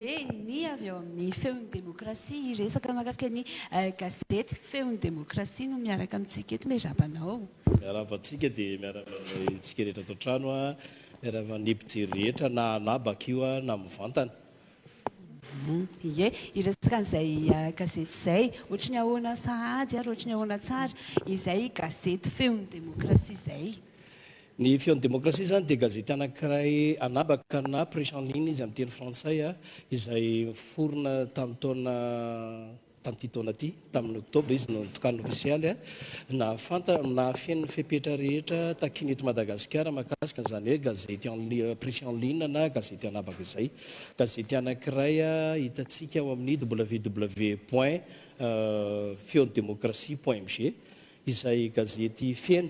Ny avy eo amin'ny feon'ny demokrasia resaka mahakasika ny gazety feon'ny demokrasia no miaraka amintsika eto mezrapanao. Miaravantsika dia miaravantsika rehetra ato trano a miaravan'ny mpijery rehetra na anabaka io a na mivantana. Ie, iresaka an'izay gazety izay ohatry ny ahoana sahady ary ohatry ny ahoana tsara izay gazety feon'ny demokrasia izay. Ny feon'ny demokrasia zany dia gazety anankiray anabaka na presse en ligne izy amin'ny teny frantsay a izay forona tamin'ity taona ity tamin'ny oktobra izy no tokanina ofisialy a na fiain'ny fepetra rehetra takiny eto Madagasikara mahakasika an'izany hoe gazety presse en ligne na gazety anabaka izay. Gazety anankiray a hitantsika ao amin'ny www.feon'democrasie.mg izay gazety feno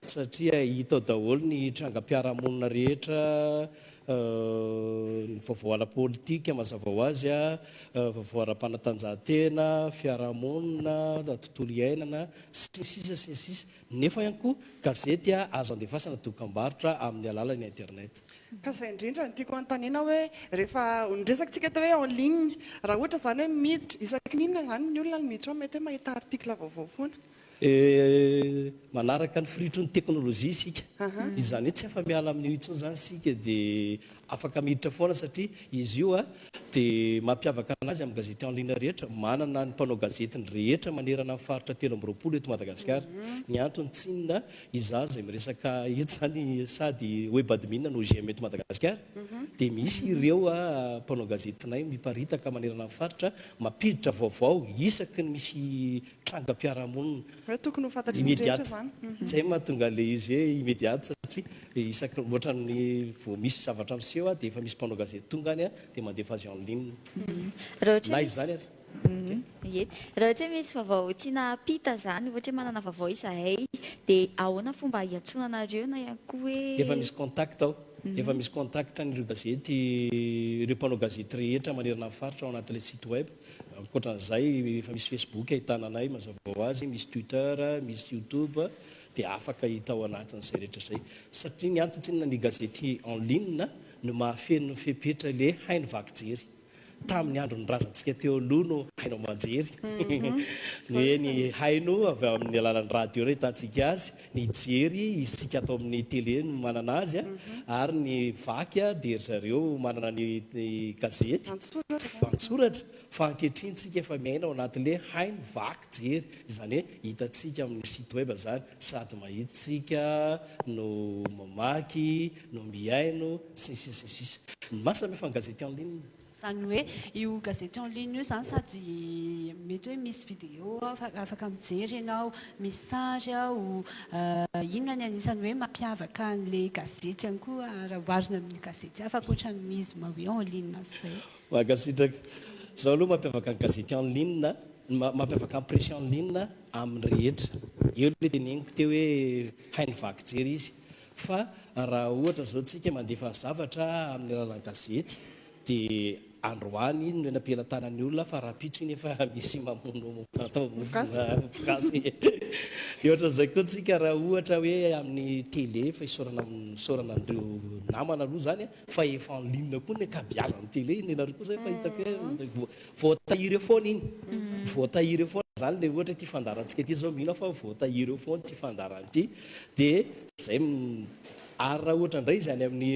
satria hita daholo ny trangam-piarahamonina rehetra, ny vaovao ara-politika mazava ho azy a, vaovao ara-panatanjahantena, fiarahamonina, tontolo iainana sy sisa nefa ihany koa gazety azo andefasana dokam-barotra amin'ny alalan'ny internet. Ka izay indrindra ny tiako anontaniana hoe rehefa niresakantsika tao hoe en ligne raha ohatra zany hoe miditra isaky n'inona zany ny olona ny miditra mety hoe mahita artikla vaovao foana. Manaraka ny firitron'ny teknôlôjia isika izany hoe tsy afa miala amin'ny intsony zany sika dia afaka miditra foana satria izy io a dia mampiavaka anazy amin'ny gazety en ligne rehetra manana ny mpanao gazetiny rehetra manerana ny faritra 13 eto Madagasikara. Ny antony tsinona izaho izay miresaka eto zany sady web admin no GM eto Madagasikara dia misy ireo mpanao gazetinay miparitaka manerana ny faritra mampiditra vaovao isaky ny misy trangam-piarahamonina tokony ho fantatry ny rehetra zany. Zay mahatonga ilay izy hoe immédiate satria isaky ohatra ny vao misy zavatra miseho dia efa misy mpanao gazety tonga any dia mandefa azy en ligne. Na izany ary. Raha ohatra misy vaovao tiana apita zany ohatra manana vaovao izahay dia ahoana fomba hiantsonanareo na ihany koa hoe efa misy contact ao. Efa misy contact n'ireo gazety, ireo mpanao gazety rehetra manerana ny faritra ao anatin'ilay site web. Ankoatran'izay efa misy Facebook ahitana anay mazava ho azy, misy Twitter, misy YouTube dia afaka hita ao anatin'izay rehetra izay. Satria ny antony tsinona ny gazety en ligne no mahafeno fepetra ilay haino vaky jery. Tamin'ny andro nirazantsika teo aloha no hainao manjery. Ny ny haino avy amin'ny alalan'ny radio ireo hitantsika azy, ny jery isika atao amin'ny télé no manana azy ary ny vaky dia zareo manana ny gazety antsoratra fa ankehitriny tsika efa miaina ao anatin'ilay haino vaky jery izany hoe hitantsika amin'ny site web zany sady mahitsika no mamaky no miaino sy mahasamihafa ny gazety en ligne. Zany hoe io gazety en ligne io zany sady mety hoe misy vidéo afaka mijery ianao, misy sary ao, inona ny anisany hoe mampiavaka an'ilay gazety ihany koa raha oharina amin'ny gazety hafa ankoatran'izy hoe en ligne izay. Mahakasitraka izao aloha mampiavaka ny gazety en ligne, mampiavaka ny presse en ligne amin'ny rehetra. Eo ilay teneniko teo hoe haino vaky jery izy. Fa raha ohatra izao tsika mandefa zavatra amin'ny alalan'ny gazety dia androany no enam-pelantanan'ny olona fa raha pitso iny efa misy mamono atao mofokasy. Dia ohatran'izay koa tsika raha ohatra hoe amin'ny télé fa isaorana an'ireo namana aloha zany fa efa en ligne koa ny ankabeazan'ny télé iny nareo koa zay fa hitako hoe voatahiry eo foana iny. Voatahiry eo foana zany ilay ohatra ity fandarantsika ity zao mino fa voatahiry eo foana ity fandarana ity dia izay ary raha ohatra indray izany amin'ny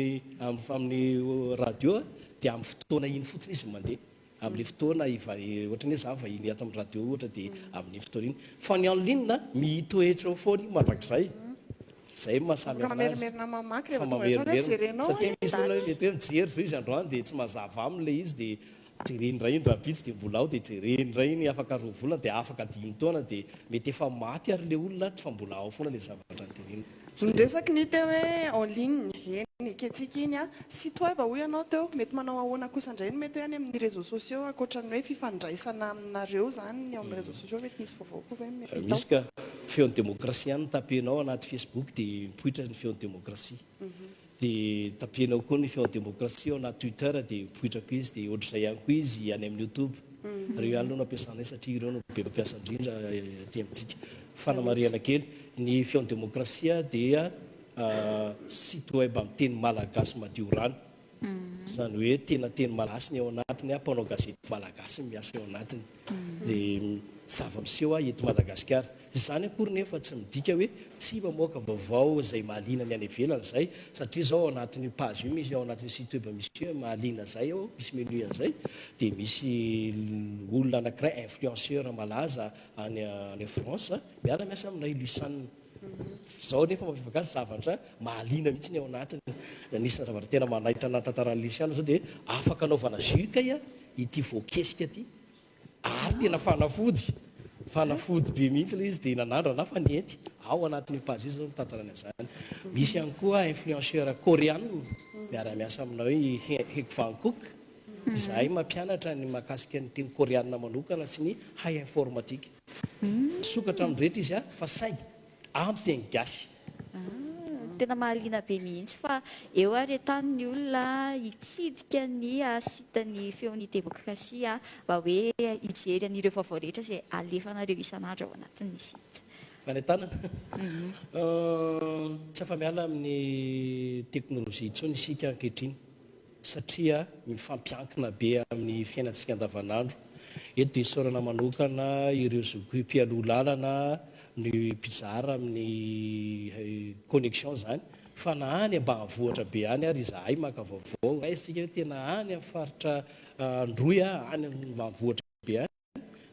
radio dia amin'ny fotoana iny fotsiny izy mandeha amin'ilay fotoana ohatra ny zany vahiny ato amin'ny radio ohatra dia amin'ny fotoana iny fa ny en ligne mitoetra eo foana iny mandrakizay izay mahasamy hafa azy fa mamerimerina satria misy olona mety hoe mijery zao izy androany dia tsy mazava amin'ilay izy dia jereny ray iny raha bitsy dia mbola ao dia jereny ray iny afaka roa volana dia afaka 10 taona dia mety efa maty ary ilay olona fa mbola ao foana ilay zavatra ny teneniny. Niresaky ny teo hoe en ligne eny eketsika iny site web hoy ianao teo mety manao ahoana kosa indray no mety hoe any amin'ny réseaux sociaux ankoatran'ny hoe fifandraisana aminareo zany ny amin'ny réseaux sociaux mety misy vaovao koa hoe misy ka feon'ny demokrasia any tapenao anaty Facebook dia mipoitra ny feon'ny demokrasia dia tapenao koa ny feon'ny demokrasia ao anaty Twitter dia mipoitra koa izy dia ohatr'izay ihany koa izy any amin'ny YouTube. Ireo ihany aloha no ampiasanay satria ireo no be mampiasa indrindra aty amintsika. Fanamariana kely ny feon'ny demokrasia dia site web amin'ny teny malagasy madio rano Izany hoe tena teny malagasy ny ao anatiny, mpanao gazety malagasy miasa ao anatiny. Dia zava-miseho eto Madagasikara. Izany akory nefa tsy midika hoe tsy mamoaka vaovao izay mahaliana ny any ivelany izay, satria izao ao anatin'ny page io misy, ao anatin'ny site web misy hoe mahaliana izay ao, misy menu an'izay, dia misy olona anankiray influenceur malaza any France miara-miasa aminay Luciane. Izao nefa mampiavaka azy zavatra mahaliana mihitsy ny ao anatiny. Anisany zavatra tena manaitra anaty tantaran'ny Luciane zao dia afaka anaovana jus ity voakesika ity, ary tena fanafody be mihitsy ilay izy, dia nanandrana fa nety ao anatin'ny page io zao tantarany an'izany. Misy ihany koa influenceur coréenne miara-miasa aminao Hek Van Cook, izay mampianatra ny mahakasika ny teny coréenne manokana sy ny hay informatique. Sokatra amin'ny rehetra izy fa saingy ampy teny gasy. Tena mahaliana be mihitsy fa eo aretany olona hitsidika ny sitan'ny feon'ny demokrasia mba hoe hijery an'ireo vaovao rehetra izay alefanareo isan'andro ao anatin'ny site. Manentanana tsy afa-miala amin'ny teknôlôjia intsony isika ankehitriny, satria mifampiankina be amin'ny fiainantsika andavanandro. Eto dia isaorana manokana ireo zoky mpialoha lalana ny mpizara amin'ny connexion zany, fa na any ambanivohitra be any ary izahay maka vaovao, raisitsika hoe tena any amin'ny faritra Androy any ambanivohitra be any,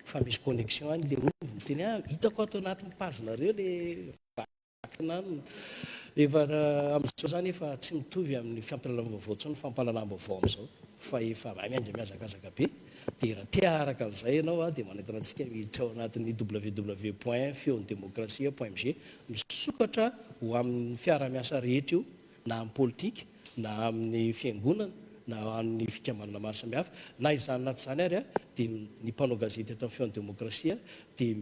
fa misy connexion any, dia roa teny hitako ato anatin'ny pazinareo le vakina any. Efa amin'izao zany efa tsy mitovy amin'ny fampilalana vaovao intsony fampalalana vaovao amin'izao, fa efa miandry miazakazaka be. Dia raha tia araka an'izay ianao dia manentana antsika miditra ao anatin'ny www.feondemocrasia.mg, misokatra ho amin'ny fiara-miasa rehetra io, na amin'ny politika, na amin'ny fiangonana, na amin'ny fikambanana maro samihafa, na izany naty izany ary dia ny mpanao gazety eto amin'ny Feondemocrasia dia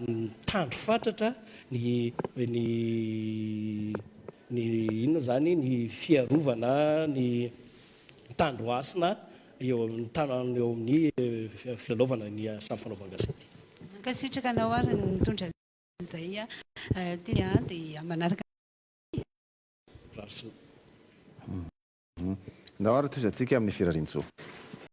mitandro fatratra ny inona zany ny fiarovana ny tandroasina eo amin'ny filalaovana ny asan'ny fanaovan-gazety. Ankasitraka anao ary ny mitondra izay dia manaraka Rarso. Ndao ary toy izay antsika amin'ny firarian-tsoa.